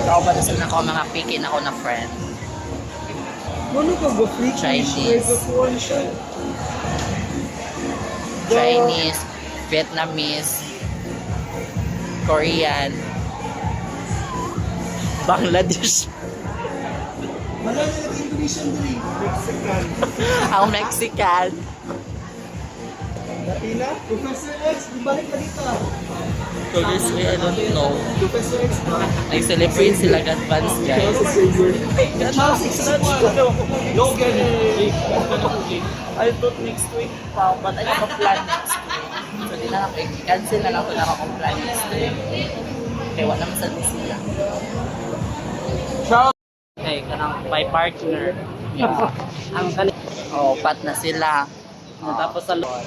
Ako ba na ako mga pikin ako na friend? Ano ka ba? Free Chinese. Chinese, Vietnamese, Korean, Bangladesh. Marami na Indonesian din. Mexican. Ang Mexican. Latina? Professor X, bumalik ka dito. So this way, I don't know. Professor X pa. Nag-celebrate sila advance, guys. Logan. I thought next week pa, but I have a plan next week. So di na lang, cancel na lang ito na akong plan next week. Kaya wala naman sa sila. Okay, kanang my partner. Yeah. Ang kalit. Oh, pat na sila. Tapos sa loob.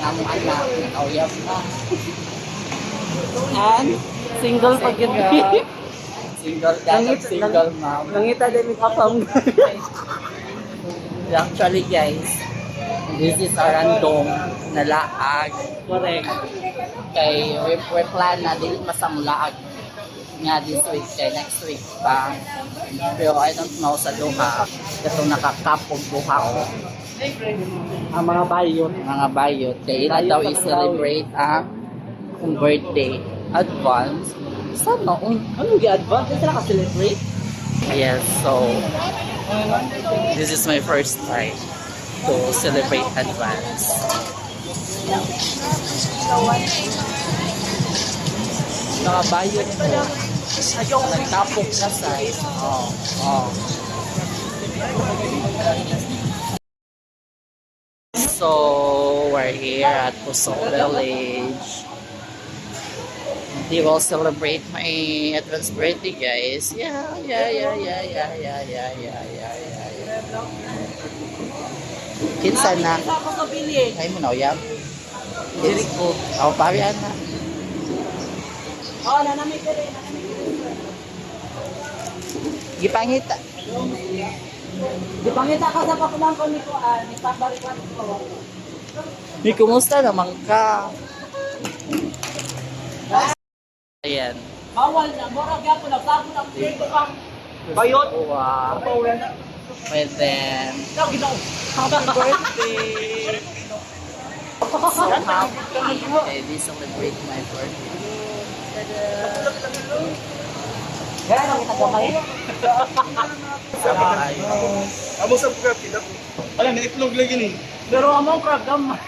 Ang anak, nakauyab na. And single pag yun ka. Single dad, single mom. Nangita din yung kapang. Actually guys, this is a random na laag. Correct. Kay we plan na dili masamlaag nga this week kay next week pa. Pero I don't know sa duha. Katong nakakapog duha ko. Ang mga bayot. Mga bayot. Kaya ila daw i-celebrate ang birthday. Advance. Sana Anong gi-advance? Kasi naka-celebrate? yes, so this is my first time to celebrate advance. Nakabayot mo. Nagtapok na sa So, we're here at Pusok Village. They will celebrate my advance birthday, guys. Yeah. Kinsa na? Ay mo na, yam. Diri ko. Ako parihan na. Oo, nanamig ka rin. Gipangita. Di pangita ka sa pakulang ko ni Kuan, ni Pabarikwan ko. Ni kumusta naman ka? Ayan. Bawal na, mura gyapon nagsago ng dito kang bayot. Wow. And then, Daw ginaw. happy birthday! So happy. They celebrate my birthday. Gara nang kita gamay. Amo sa crab kita. Ala na itlog lagi ni. Pero among crab gamay.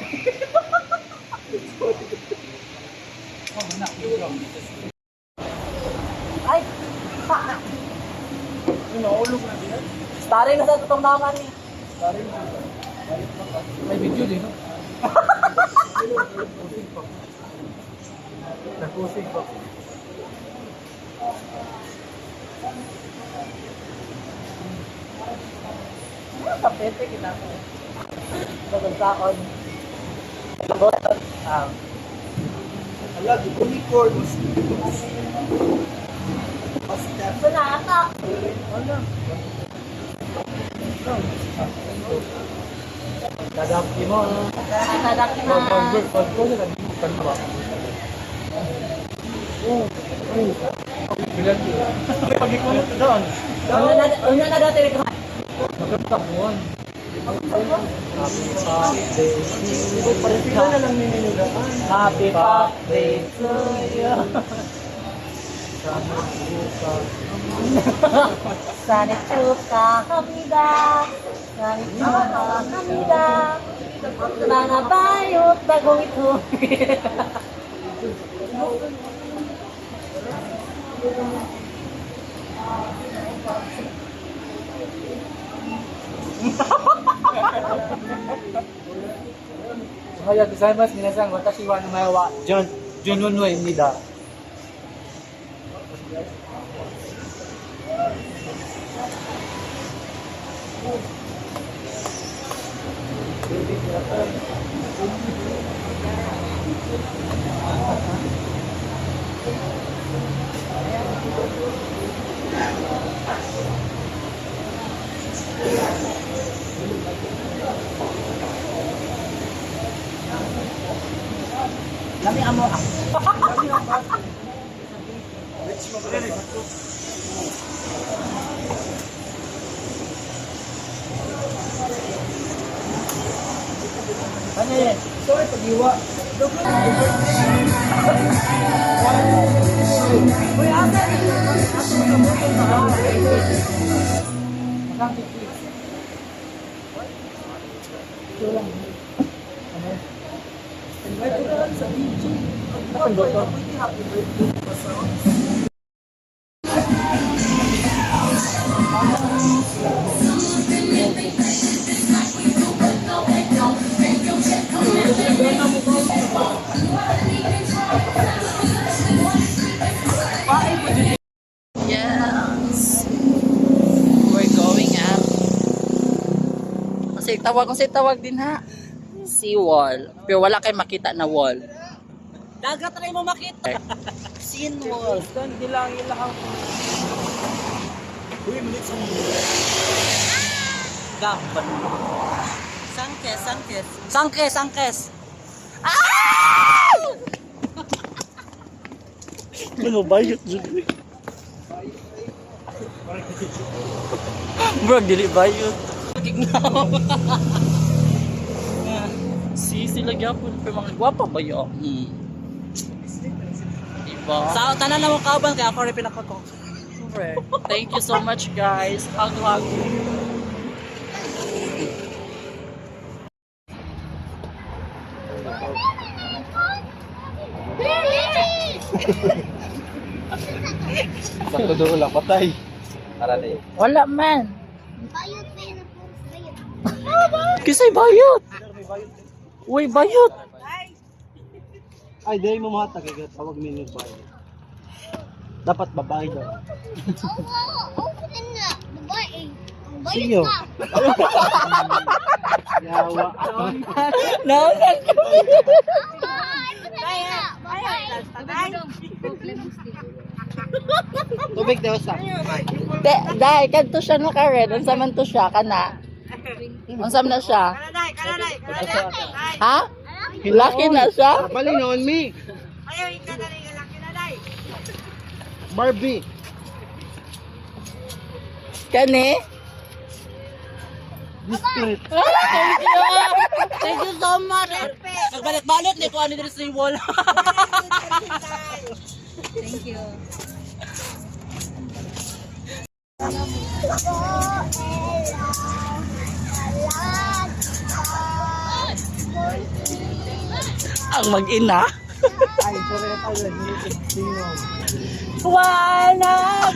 Ay, pa. Naulog na diyan. Starring na sa tutong naman ni. May video din, no? Nagkusig pa. Kapete kita ko. Bagong Lagot. Ala, unicorn. Ito na ata. Ala. Dadaki mo. Dadaki na. Pag ko na kan ba? Oh, ay. Bilang ko. Pag ko na doon. Una na dati ka. Magkatapuan. Happy birthday to you. Sana chuka kamida. Sana chuka kamida. Mga bayot bagong ito. Ohayou gozaimasu, minasan. Watashi wa namae wa Jununue Nida. Lami amo. Ano yan? Sorry, pag-iwa. Uy, ate! Yes. We're going up. Kasi tawag din ha. Sea wall. Pero wala kayo makita na wall. Dagat rin mo makita. Scene wall. Hindi lang ilang. Uy, malit sa mga. Gapan. Sangkes. Ano ba yun? Bro, dili ba yun? Sila gyapon pero mga gwapa ba yun? Diba? Sa tanan na mo kauban kaya ako rin pinakato. Thank you so much guys. Hug. Sakto doon lang, patay. Tara na Wala man. Bayot pa yun ang Kisay bayot. Uy, bayot. Ay, dahil mo mahatag, tawag minute ba? Dapat babae daw. Oo, open na. Babae. Ang bayot Sinyo? ka. Yawa. Naulan ko. Tubig daw sa. Dai, kadto siya no Karen. Unsa man to siya kana? Unsa man na siya? Ha? Laki na siya? Palinoon mi. Ayaw, ikaw na rin laki na dai. Barbie. Kani? Discreet. Thank you so much. Nagbalik-balik ni ko ani diri sa wall. Thank you. Ang mag-ina? Ay, sorry na tayo. Sino? Wanag!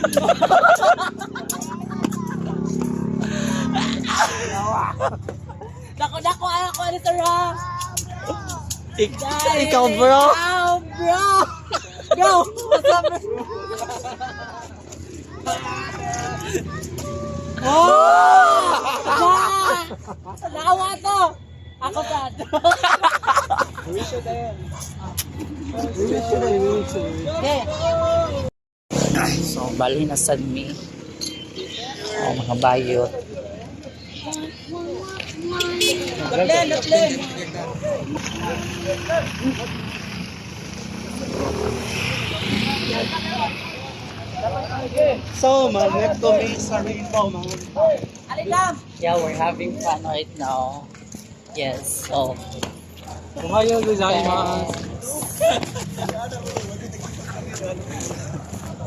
Dako ako ani sir ha. Ikaw bro? Bro! What's up, bro? Oh! Nakawa to! Ako pa. Wish you tayo. Wish you. Okay. So, bali na sad mi. Oh, mga bayot. Len. So, mag-left kami sa rainbow, mga Alikam! Yeah, we're having fun right now. Yes, so. Ohayo gozaimasu.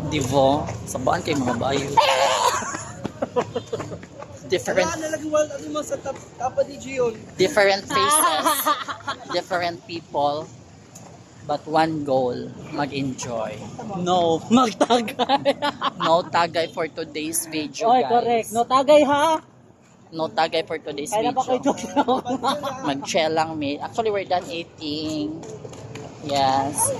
Divo, sabaan kayo mga bayot. Different different faces, different people, but one goal, mag-enjoy. No, magtagay. No tagay for today's video, Oy, guys. correct. No tagay ha. No tagay for today's Kaya na pa kayo video. joke. Mag-chill lang, mate. Actually, we're done eating. Yes.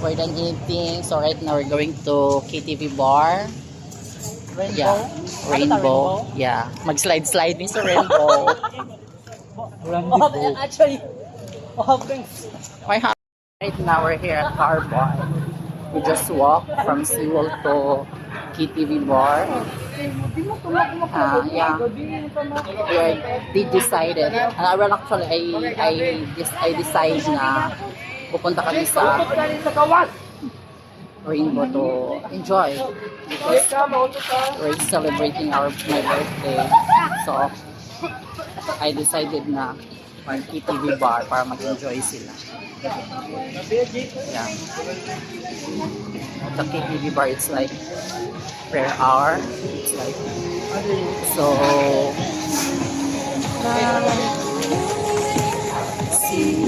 We're done eating. So right now, we're going to KTV bar. Yeah. Rainbow. Yeah. Mag-slide-slide ni sa Rainbow. Actually, Right now, we're here at Carbon. We just walked from Seawall to KTV bar. Yeah. They decided. Well, actually, I decide na pupunta kami sa Rainbow to enjoy because we're celebrating my birthday. So, I decided na mag-KTV bar para mag-enjoy sila. Yeah. The KTV bar, it's like per hour. It's like so. See.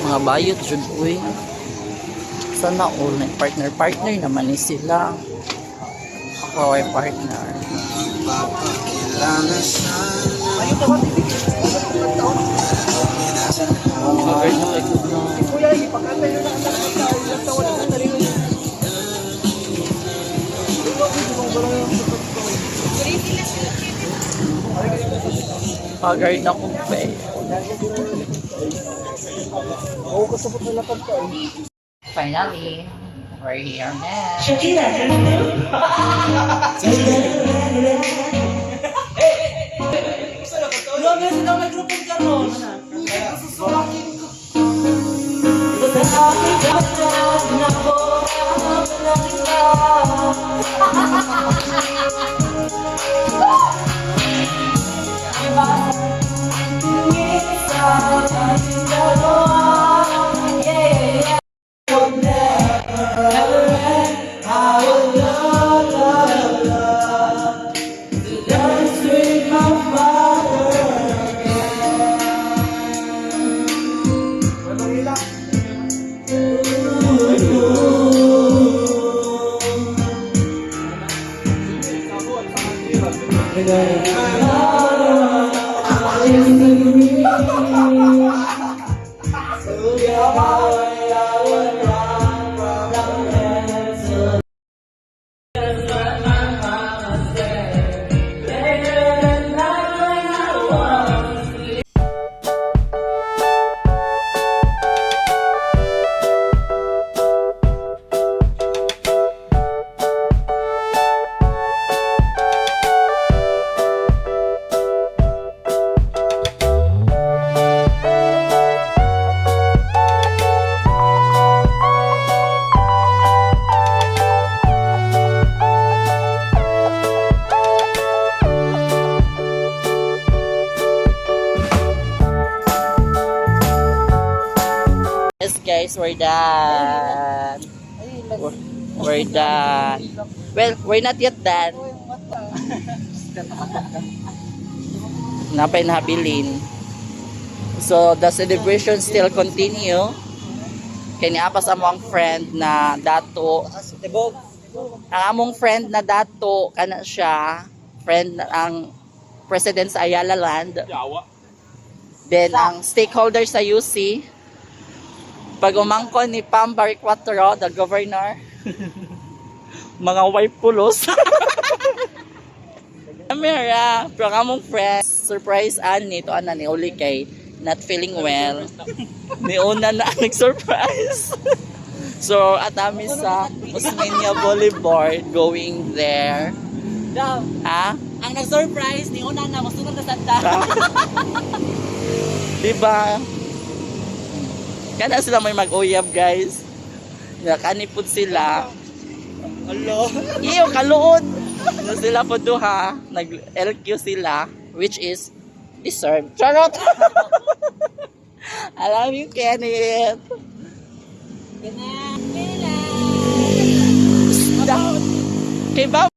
Mga bayot jud uy. Sana all na partner naman ni sila. Ako ay partner. Pagard na kong pay. Finally, we're here now. Grabe sila may grupo karon. Yes guys, we're done. We're done. Well, we're not yet done. Napay nabilin. So the celebration still continue. Kani apas among friend na dato. Ang among friend na dato kana siya, friend ang president sa Ayala Land. Then ang stakeholder sa UC. Pag umangkon ni Pam Barriquatro, the governor, mga wife pulos. Kamera, pero kamong friends, surprise ani, to ana ni uli kay not feeling well. Ni una na nag-surprise. So, at kami sa Osmeña Boulevard, going there. Ha? Ang nag-surprise ni una na masunod na Santa. Diba? Kana sila may mag-uyab guys. Nakanipod sila. Hello. Iyo, kaluod. Na sila po duha. Nag-LQ sila. Which is deserved. Charot! I love you, Kenneth. Ganyan. Stop. Kay Bob.